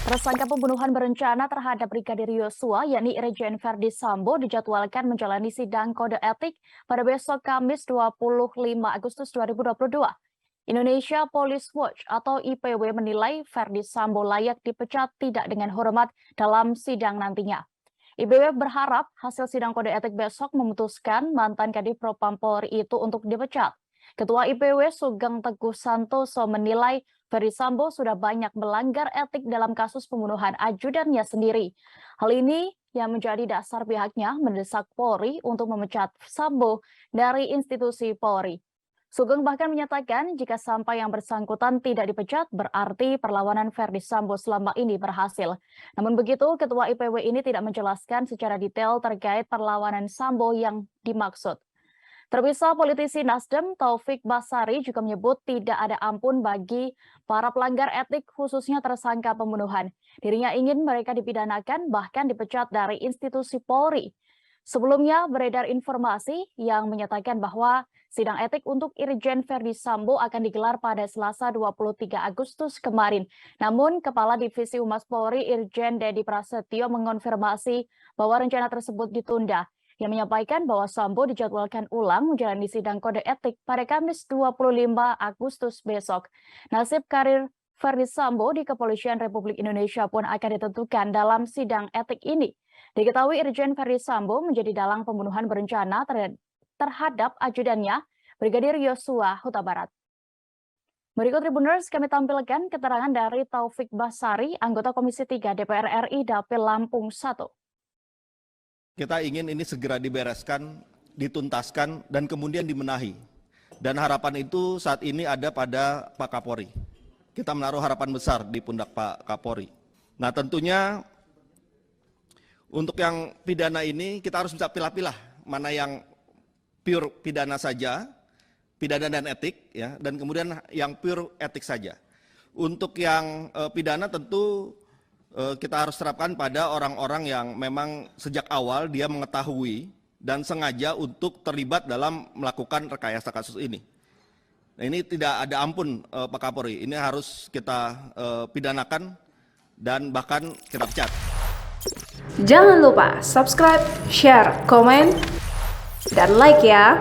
Tersangka pembunuhan berencana terhadap Brigadir Yosua, yakni Irjen Verdi Sambo, dijadwalkan menjalani sidang kode etik pada besok Kamis 25 Agustus 2022. Indonesia Police Watch atau IPW menilai Verdi Sambo layak dipecat tidak dengan hormat dalam sidang nantinya. IPW berharap hasil sidang kode etik besok memutuskan mantan Kadif Propam Polri itu untuk dipecat. Ketua IPW Sugeng Teguh Santoso menilai Verdi Sambo sudah banyak melanggar etik dalam kasus pembunuhan ajudannya sendiri. Hal ini yang menjadi dasar pihaknya mendesak Polri untuk memecat Sambo dari institusi Polri. Sugeng bahkan menyatakan jika sampai yang bersangkutan tidak dipecat, berarti perlawanan Verdi Sambo selama ini berhasil. Namun begitu, Ketua IPW ini tidak menjelaskan secara detail terkait perlawanan Sambo yang dimaksud. Terpisah, politisi Nasdem Taufik Basari juga menyebut tidak ada ampun bagi para pelanggar etik khususnya tersangka pembunuhan. Dirinya ingin mereka dipidanakan bahkan dipecat dari institusi Polri. Sebelumnya beredar informasi yang menyatakan bahwa sidang etik untuk Irjen Verdi Sambo akan digelar pada Selasa 23 Agustus kemarin. Namun Kepala Divisi Humas Polri Irjen Dedi Prasetyo mengonfirmasi bahwa rencana tersebut ditunda. Yang menyampaikan bahwa Sambo dijadwalkan ulang menjalani sidang kode etik pada Kamis 25 Agustus besok. Nasib karir Verdi Sambo di Kepolisian Republik Indonesia pun akan ditentukan dalam sidang etik ini. Diketahui Irjen Verdi Sambo menjadi dalang pembunuhan berencana terhadap ajudannya, Brigadir Yosua Huta Barat. Berikut Tribuners kami tampilkan keterangan dari Taufik Basari, anggota Komisi 3 DPR RI Dapil Lampung 1. Kita ingin ini segera dibereskan, dituntaskan, dan kemudian dibenahi. Dan harapan itu saat ini ada pada Pak Kapolri. Kita menaruh harapan besar di pundak Pak Kapolri. Nah tentunya untuk yang pidana ini kita harus bisa pilah-pilah mana yang pure pidana saja, pidana dan etik, ya, dan kemudian yang pure etik saja. Untuk yang pidana tentu kita harus terapkan pada orang-orang yang memang sejak awal dia mengetahui dan sengaja untuk terlibat dalam melakukan rekayasa kasus ini. Nah, ini tidak ada ampun Pak Kapolri, ini harus kita pidanakan dan bahkan kita pecat. Jangan lupa subscribe, share, komen, dan like ya.